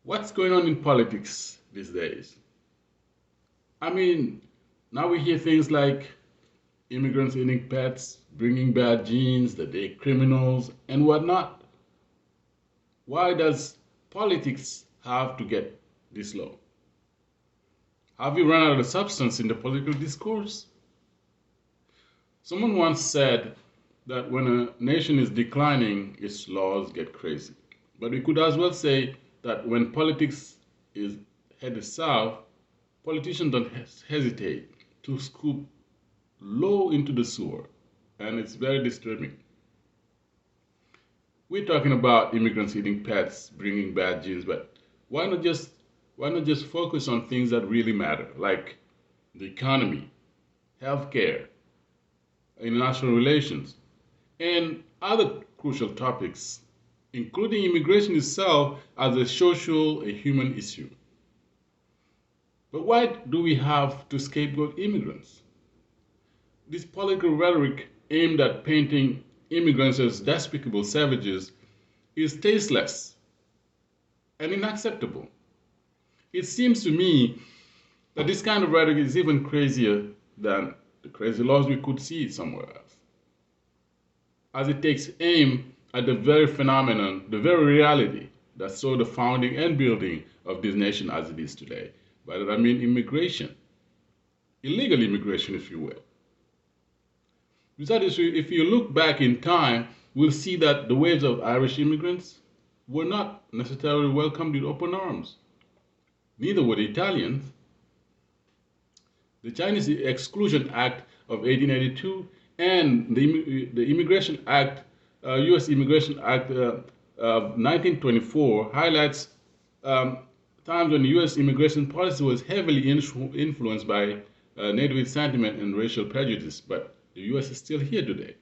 What's going on in politics these days? I mean, now we hear things like immigrants eating pets, bringing bad genes, that they're criminals, and whatnot. Why does politics have to get this low? Have we run out of substance in the political discourse? Someone once said that when a nation is declining, its laws get crazy. But we could as well say that when politics is headed south, politicians don't hesitate to scoop low into the sewer, and it's very disturbing. We're talking about immigrants eating pets, bringing bad genes, but why not just focus on things that really matter, like the economy, healthcare, international relations, and other crucial topics, including immigration itself as a social, a human issue. But why do we have to scapegoat immigrants? This political rhetoric aimed at painting immigrants as despicable savages is tasteless and unacceptable. It seems to me that this kind of rhetoric is even crazier than the crazy laws we could see somewhere else, as it takes aim at the very phenomenon, the very reality that saw the founding and building of this nation as it is today. By that I mean immigration, illegal immigration, if you will. Besides, if you look back in time, we'll see that the waves of Irish immigrants were not necessarily welcomed with open arms. Neither were the Italians. The Chinese Exclusion Act of 1882 and the Immigration Act, U.S. Immigration Act of 1924 highlights times when U.S. immigration policy was heavily influenced by nativist sentiment and racial prejudice, but the U.S. is still here today.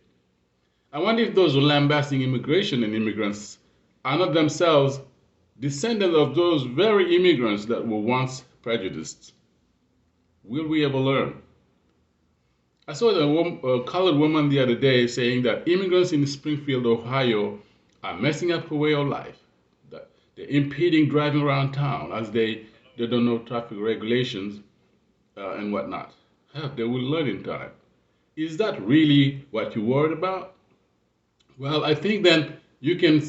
I wonder if those who are lambasting immigration and immigrants are not themselves descendants of those very immigrants that were once prejudiced. Will we ever learn? I saw a colored woman the other day saying that immigrants in Springfield, Ohio are messing up her way of life, that they're impeding driving around town as they don't know traffic regulations and whatnot. They will learn in time. Is that really what you're worried about? Well, I think then you can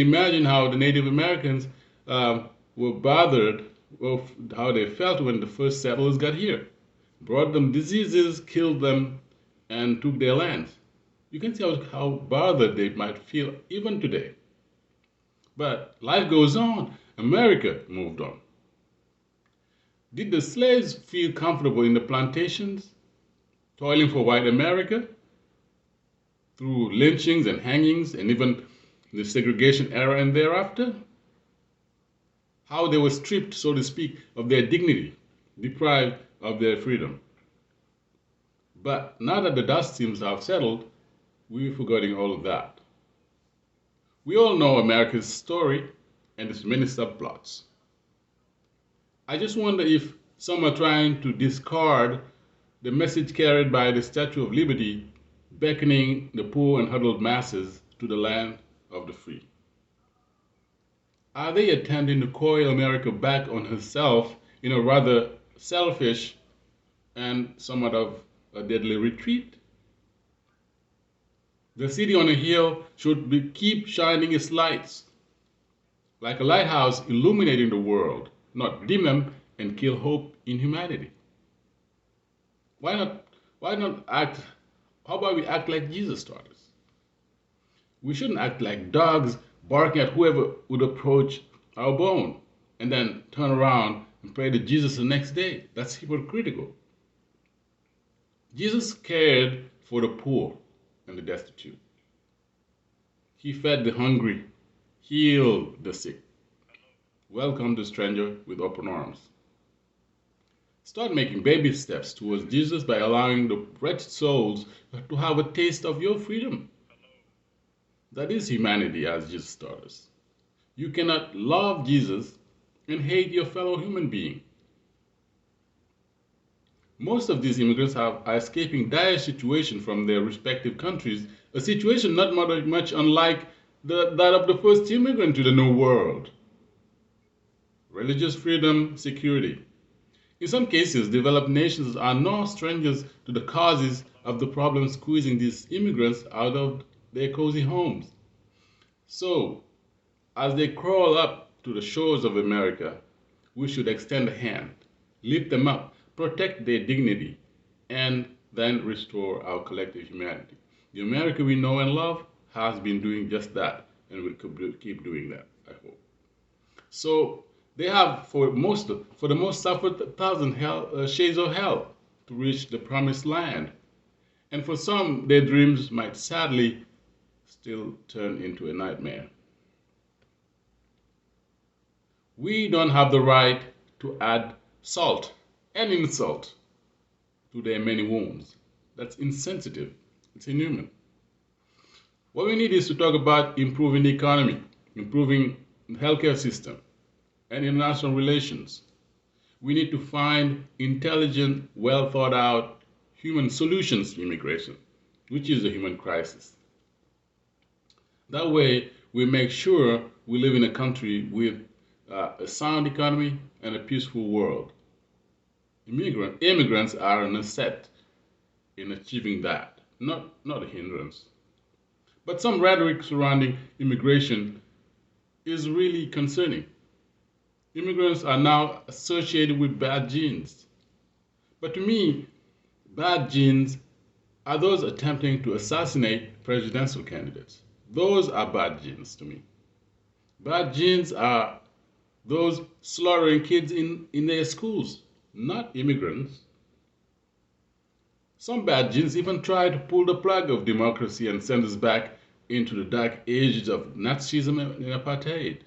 imagine how the Native Americans were bothered of how they felt when the first settlers got here. Brought them diseases, killed them, and took their lands. You can see how bothered they might feel even today. But life goes on. America moved on. Did the slaves feel comfortable in the plantations, toiling for white America through lynchings and hangings and even the segregation era and thereafter? How they were stripped, so to speak, of their dignity, deprived of their freedom. But now that the dust seems to have settled, we're forgetting all of that. We all know America's story and its many subplots. I just wonder if some are trying to discard the message carried by the Statue of Liberty, beckoning the poor and huddled masses to the land of the free. Are they attempting to coil America back on herself in a rather selfish and somewhat of a deadly retreat? The city on a hill should keep shining its lights, like a lighthouse illuminating the world, not dim them and kill hope in humanity. Why not act, how about we act like Jesus taught us? We shouldn't act like dogs barking at whoever would approach our bone and then turn around and pray to Jesus the next day. That's hypocritical. Jesus cared for the poor and the destitute. He fed the hungry, healed the sick, welcomed the stranger with open arms. Start making baby steps towards Jesus by allowing the wretched souls to have a taste of your freedom. That is humanity as Jesus taught us. You cannot love Jesus and hate your fellow human being. Most of these immigrants are escaping dire situation from their respective countries, a situation not much unlike that of the first immigrant to the New World. religious freedom, security. In some cases, developed nations are no strangers to the causes of the problem squeezing these immigrants out of their cozy homes. So, as they crawl up to the shores of America, we should extend a hand, lift them up, protect their dignity, and then restore our collective humanity. The America we know and love has been doing just that, and will keep doing that, I hope. So they have, for the most, suffered a thousand shades of hell to reach the promised land, and for some, their dreams might sadly still turn into a nightmare. We don't have the right to add salt and insult to their many wounds. That's insensitive. It's inhuman. What we need is to talk about improving the economy, improving the healthcare system, and international relations. We need to find intelligent, well thought out human solutions to immigration, which is a human crisis. That way, we make sure we live in a country with a sound economy and a peaceful world. Immigrants are an asset in achieving that, not a hindrance. But some rhetoric surrounding immigration is really concerning. Immigrants are now associated with bad genes. But to me, bad genes are those attempting to assassinate presidential candidates. Those are bad genes to me. Bad genes are those slaughtering kids in their schools, not immigrants. Some bad genes even try to pull the plug of democracy and send us back into the dark ages of Nazism and apartheid.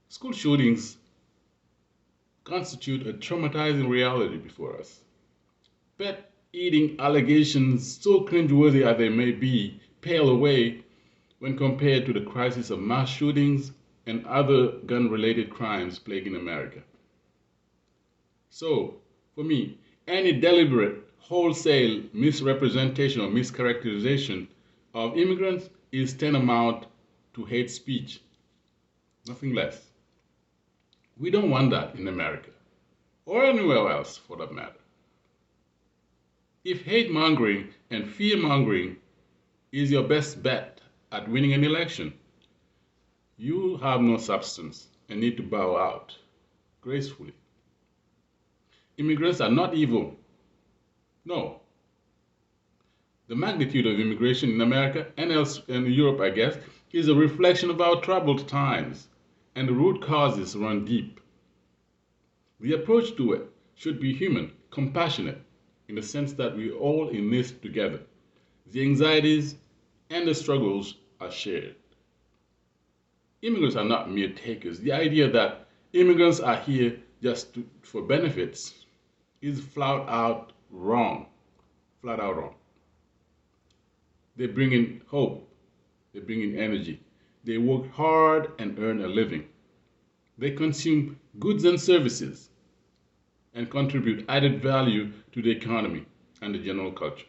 School shootings constitute a traumatizing reality before us. Pet eating allegations, so cringeworthy as they may be, pale away when compared to the crisis of mass shootings and other gun-related crimes plaguing America. So, for me, any deliberate, wholesale misrepresentation or mischaracterization of immigrants is tantamount to hate speech, nothing less. We don't want that in America, or anywhere else for that matter. If hate mongering and fear mongering is your best bet at winning an election, you have no substance and need to bow out gracefully. Immigrants are not evil. No. The magnitude of immigration in America and in Europe, I guess, is a reflection of our troubled times, and the root causes run deep. The approach to it should be human, compassionate, in the sense that we're all in this together. The anxieties and the struggles are shared. Immigrants are not mere takers. The idea that immigrants are here just for benefits is flat out wrong. Flat out wrong. They bring in hope. They bring in energy. They work hard and earn a living. They consume goods and services and contribute added value to the economy and the general culture.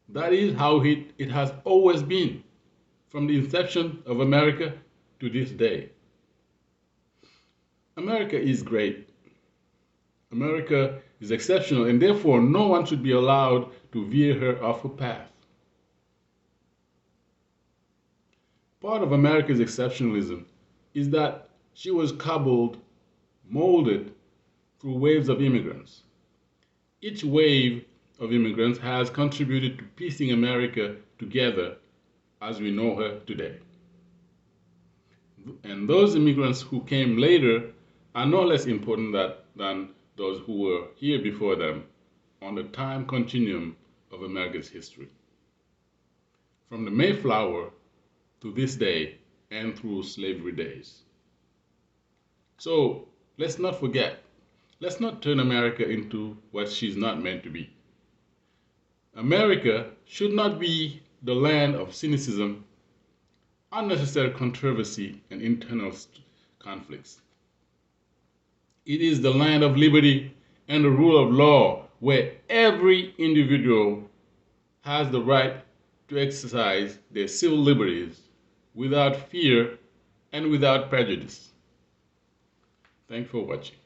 That is how it has always been, from the inception of America to this day. America is great. America is exceptional, and therefore no one should be allowed to veer her off her path. Part of America's exceptionalism is that she was cobbled, molded through waves of immigrants. Each wave of immigrants has contributed to piecing America together as we know her today. And those immigrants who came later are no less important than those who were here before them on the time continuum of America's history. From the Mayflower to this day and through slavery days. So let's not forget, let's not turn America into what she's not meant to be. America should not be the land of cynicism, unnecessary controversy, and internal conflicts. It is the land of liberty and the rule of law, where every individual has the right to exercise their civil liberties without fear and without prejudice. Thanks for watching.